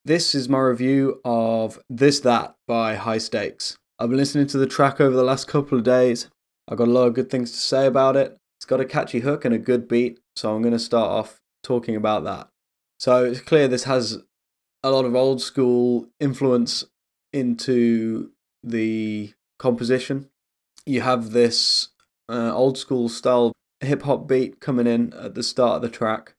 This is my review of This That by High Stakes. I've been listening to the track over the last couple of days. I've got a lot of good things to say about it. It's got a catchy hook and a good beat, so I'm going to start off talking about that. So it's clear this has a lot of old school influence into the composition. You have this old school style hip hop beat coming in at the start of the track.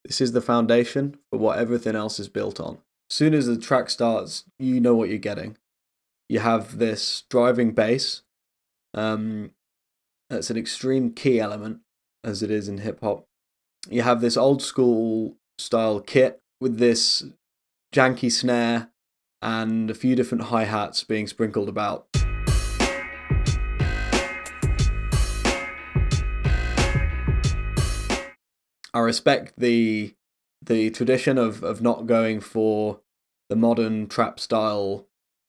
This is the foundation for what everything else is built on. As soon as the track starts, you know what you're getting. You have this driving bass. That's an extreme key element, as it is in hip hop. You have this old school style kit with this janky snare and a few different hi-hats being sprinkled about. I respect the tradition of not going for the modern trap style.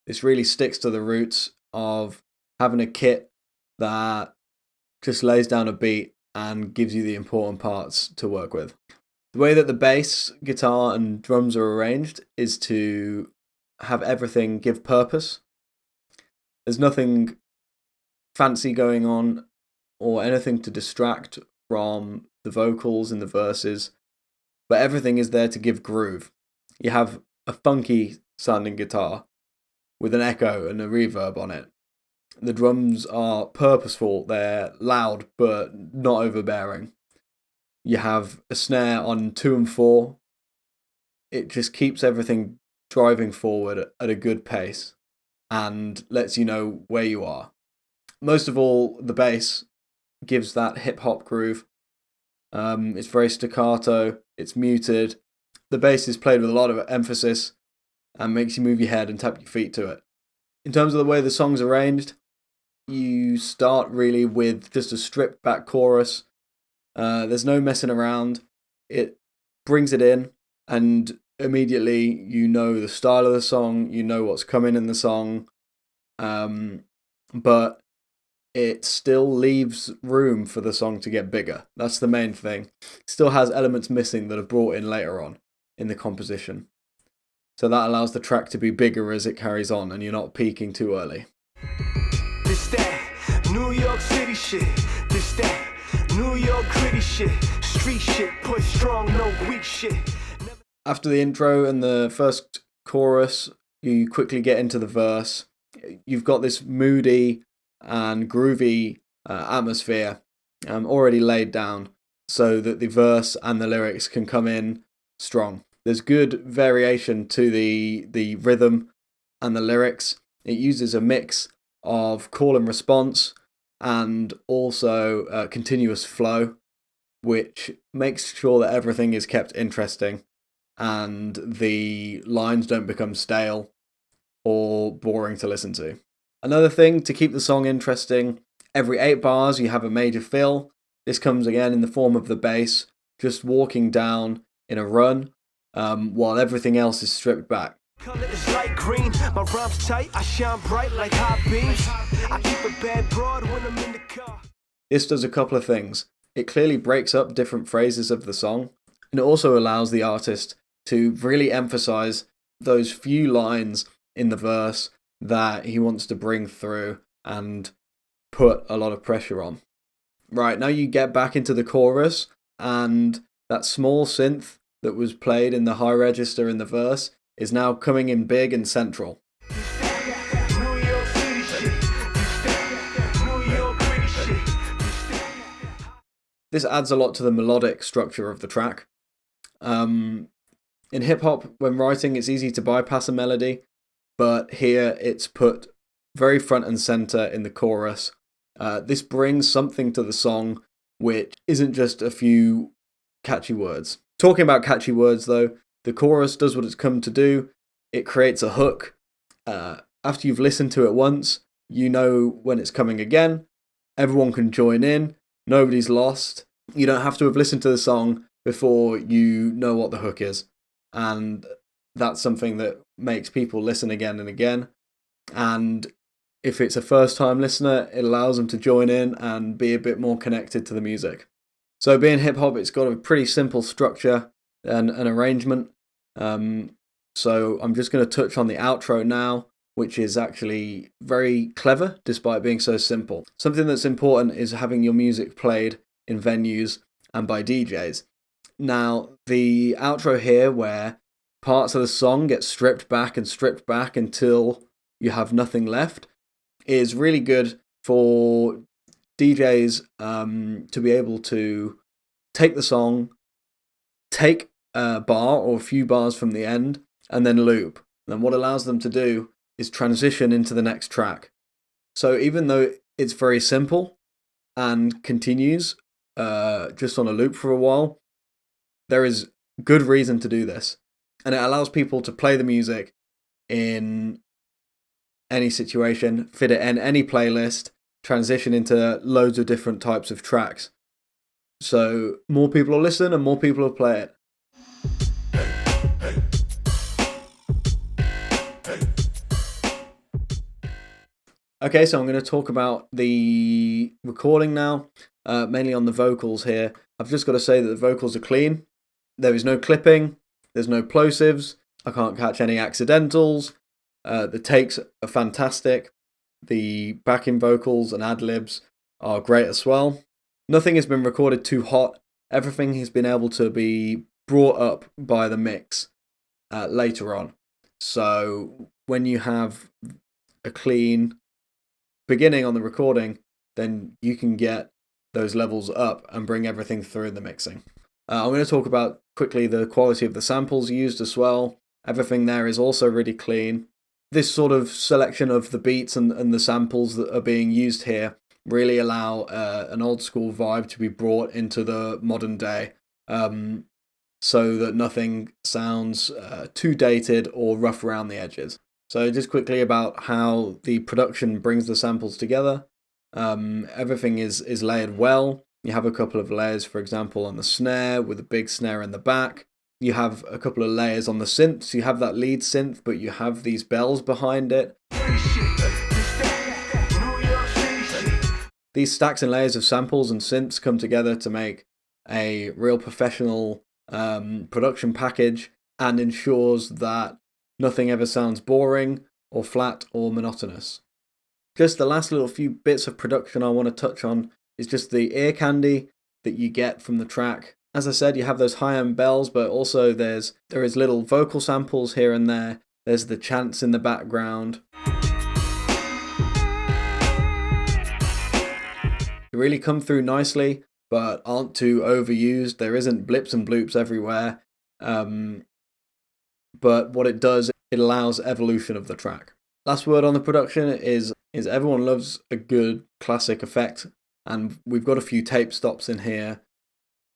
This really sticks to the roots of having a kit that just lays down a beat and gives you the important parts to work with. The way that the bass, guitar, and drums are arranged is to have everything give purpose. There's nothing fancy going on or anything to distract from the vocals in the verses, but everything is there to give groove. You have a funky sounding guitar with an echo and a reverb on it. The drums are purposeful, they're loud but not overbearing. You have a snare on 2 and 4. It just keeps everything driving forward at a good pace and lets you know where you are. Most of all, the bass gives that hip hop groove. It's very staccato, it's muted. The bass is played with a lot of emphasis and makes you move your head and tap your feet to it. In terms of the way the song's arranged, you start really with just a stripped back chorus. There's no messing around. It brings it in, and immediately you know the style of the song, you know what's coming in the song, but it still leaves room for the song to get bigger. That's the main thing. It still has elements missing that are brought in later on in the composition. So that allows the track to be bigger as it carries on and you're not peaking too early. This that New York City shit. This that New York gritty shit. Street shit, push strong, no weak shit. After the intro and the first chorus, you quickly get into the verse. You've got this moody and groovy atmosphere already laid down so that the verse and the lyrics can come in strong. There's good variation to the rhythm and the lyrics. It uses a mix of call and response and also continuous flow, which makes sure that everything is kept interesting and the lines don't become stale or boring to listen to. Another thing to keep the song interesting, every 8 bars you have a major fill. This comes again in the form of the bass, just walking down in a run, while everything else is stripped back. Color is light green, my rhymes tight, I shine bright like hot beams. I keep a bad broad when I'm in the car. This does a couple of things. It clearly breaks up different phrases of the song, and it also allows the artist to really emphasize those few lines in the verse that he wants to bring through and put a lot of pressure on. Right, now you get back into the chorus, and that small synth that was played in the high register in the verse is now coming in big and central. This adds a lot to the melodic structure of the track. In hip-hop, when writing, it's easy to bypass a melody, but here it's put very front and center in the chorus. This brings something to the song which isn't just a few catchy words. Talking about catchy words though, the chorus does what it's come to do. It creates a hook. After you've listened to it once, you know when it's coming again. Everyone can join in. Nobody's lost. You don't have to have listened to the song before you know what the hook is. And that's something that makes people listen again and again. And if it's a first-time listener, it allows them to join in and be a bit more connected to the music. So being hip-hop, it's got a pretty simple structure and an arrangement. So I'm just going to touch on the outro now, which is actually very clever despite being so simple. Something that's important is having your music played in venues and by DJs. Now, the outro here, where parts of the song get stripped back until you have nothing left, is really good for DJs to be able to take the song, take a bar or a few bars from the end, and then loop. And what allows them to do is transition into the next track. So even though it's very simple and continues just on a loop for a while, there is good reason to do this. And it allows people to play the music in any situation, fit it in any playlist, transition into loads of different types of tracks. So more people will listen and more people will play it. Okay, so I'm going to talk about the recording now, mainly on the vocals here. I've just got to say that the vocals are clean. There is no clipping. There's no plosives. I can't catch any accidentals. The takes are fantastic. The backing vocals and ad-libs are great as well. Nothing has been recorded too hot. Everything has been able to be brought up by the mix later on. So when you have a clean beginning on the recording, then you can get those levels up and bring everything through in the mixing. I'm going to talk about quickly the quality of the samples used as well. Everything there is also really clean. This sort of selection of the beats and the samples that are being used here really allow an old school vibe to be brought into the modern day, so that nothing sounds too dated or rough around the edges. So just quickly about how the production brings the samples together. Everything is layered well. You have a couple of layers, for example, on the snare with a big snare in the back. You have a couple of layers on the synth. So you have that lead synth, but you have these bells behind it. These stacks and layers of samples and synths come together to make a real professional production package, and ensures that nothing ever sounds boring or flat or monotonous. Just the last little few bits of production I want to touch on is just the ear candy that you get from the track. As I said, you have those high-end bells, but also there is little vocal samples here and there. There's the chants in the background. They really come through nicely, but aren't too overused. There isn't blips and bloops everywhere. But what it does, it allows evolution of the track. Last word on the production is everyone loves a good classic effect, and we've got a few tape stops in here.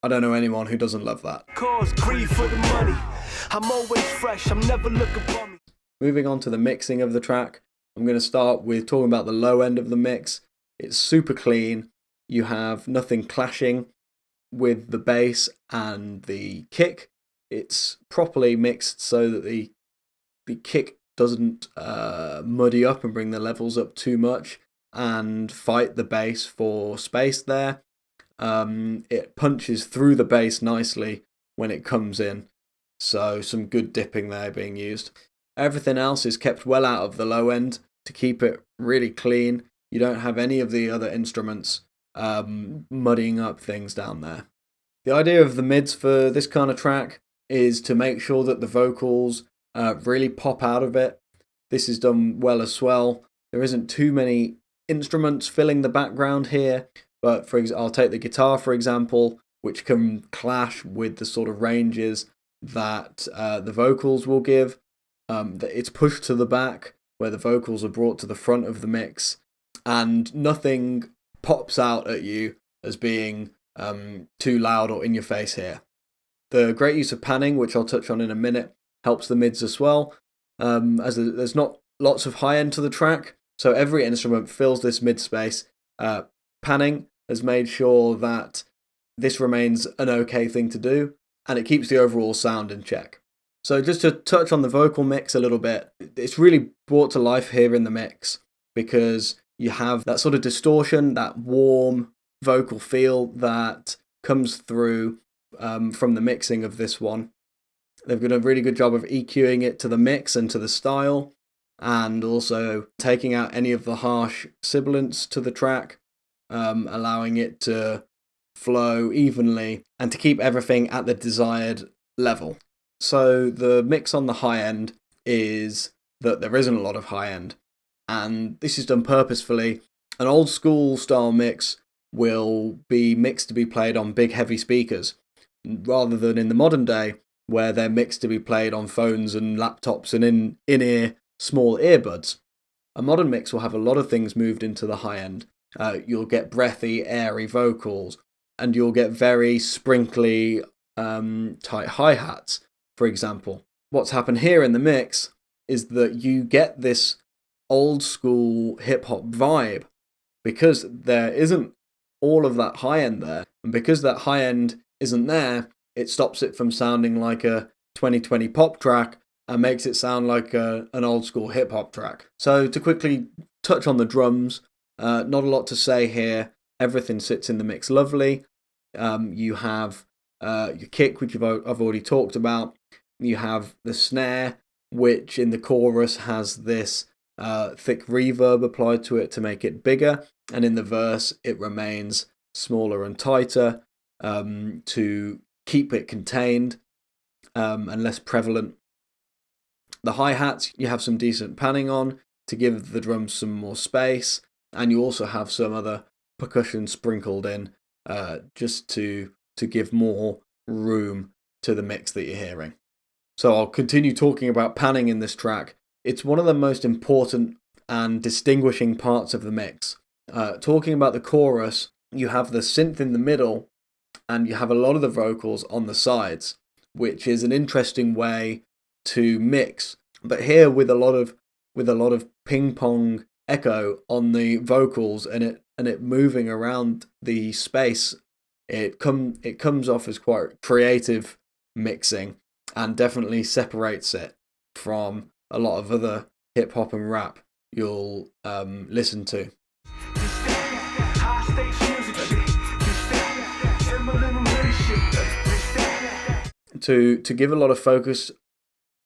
I don't know anyone who doesn't love that. Cause greed for the money. I'm always fresh, I'm never looking for me. Moving on to the mixing of the track, I'm going to start with talking about the low end of the mix. It's super clean. You have nothing clashing with the bass and the kick. It's properly mixed so that the kick doesn't muddy up and bring the levels up too much and fight the bass for space there. It punches through the bass nicely when it comes in, so some good dipping there being used. Everything else is kept well out of the low end to keep it really clean. You don't have any of the other instruments muddying up things down there. The idea of the mids for this kind of track is to make sure that the vocals really pop out of it. This is done well as well. There isn't too many instruments filling the background here, but I'll take the guitar for example, which can clash with the sort of ranges that the vocals will give. It's pushed to the back where the vocals are brought to the front of the mix, and nothing pops out at you as being too loud or in your face here. The great use of panning, which I'll touch on in a minute, helps the mids as well, as there's not lots of high end to the track, so every instrument fills this mid space. Panning has made sure that this remains an okay thing to do, and it keeps the overall sound in check. So just to touch on the vocal mix a little bit, it's really brought to life here in the mix. because you have that sort of distortion, that warm vocal feel that comes through from the mixing of this one. They've done a really good job of EQing it to the mix and to the style, and also taking out any of the harsh sibilants to the track, allowing it to flow evenly and to keep everything at the desired level. So the mix on the high end is that there isn't a lot of high end, and this is done purposefully. An old school style mix will be mixed to be played on big heavy speakers, rather than in the modern day where they're mixed to be played on phones and laptops and in-ear small earbuds. A modern mix will have a lot of things moved into the high end. You'll get breathy, airy vocals, and you'll get very sprinkly, tight hi-hats, for example. What's happened here in the mix is that you get this old school hip-hop vibe because there isn't all of that high end there. And because that high end isn't there, it stops it from sounding like a 2020 pop track and makes it sound like an old school hip hop track. So to quickly touch on the drums, not a lot to say here. Everything sits in the mix lovely. You have your kick, which I've already talked about. You have the snare, which in the chorus has this thick reverb applied to it to make it bigger. And in the verse, it remains smaller and tighter to keep it contained and less prevalent. The hi-hats, you have some decent panning on to give the drums some more space, and you also have some other percussion sprinkled in just to give more room to the mix that you're hearing. So I'll continue talking about panning in this track. It's one of the most important and distinguishing parts of the mix. Talking about the chorus, you have the synth in the middle, and you have a lot of the vocals on the sides, which is an interesting way to mix. But here, with a lot of ping pong echo on the vocals and it moving around the space, it comes off as quite creative mixing, and definitely separates it from a lot of other hip hop and rap you'll listen to. To give a lot of focus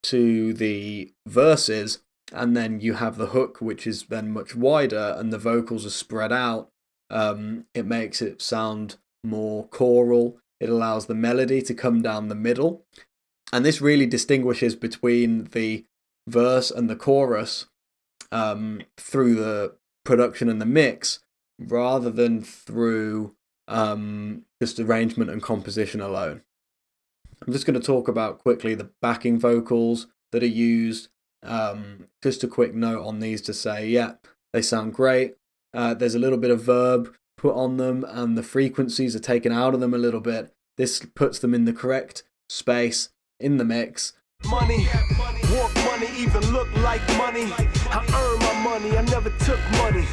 to the verses, and then you have the hook, which is then much wider, and the vocals are spread out. It makes it sound more choral. It allows the melody to come down the middle, and this really distinguishes between the verse and the chorus through the production and the mix, rather than through just arrangement and composition alone. I'm just going to talk about quickly the backing vocals that are used. Just a quick note on these to say, yeah, they sound great. There's a little bit of verb put on them, and the frequencies are taken out of them a little bit. This puts them in the correct space in the mix. Money, want money, even look like money. I earn my money, I never took money.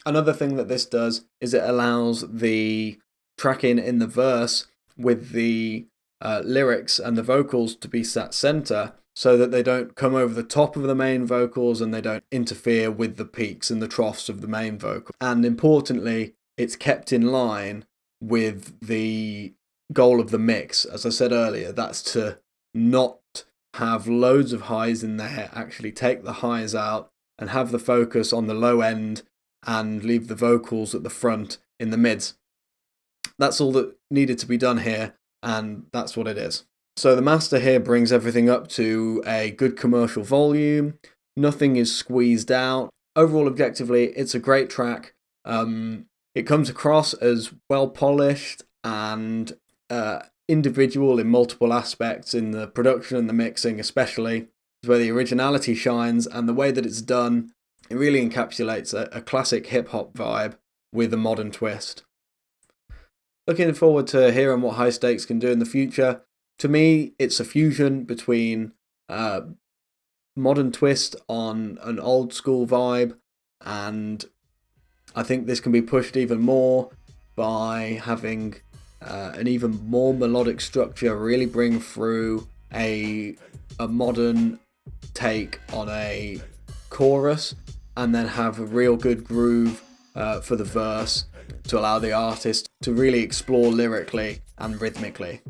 Another thing that this does is it allows the tracking in the verse with the lyrics and the vocals to be sat center, so that they don't come over the top of the main vocals and they don't interfere with the peaks and the troughs of the main vocal. And importantly, it's kept in line with the goal of the mix. As I said earlier, that's to not have loads of highs in there, actually take the highs out and have the focus on the low end and leave the vocals at the front in the mids. That's all that needed to be done here, and that's what it is. So the master here brings everything up to a good commercial volume. Nothing is squeezed out. Overall, objectively, it's a great track. It comes across as well polished and individual in multiple aspects, in the production and the mixing especially, where the originality shines, and the way that it's done, it really encapsulates a classic hip-hop vibe with a modern twist. Looking forward to hearing what High Stakes can do in the future. To me, it's a fusion between modern twist on an old school vibe, and I think this can be pushed even more by having an even more melodic structure, really bring through a modern take on a chorus, and then have a real good groove for the verse to allow the artist to really explore lyrically and rhythmically.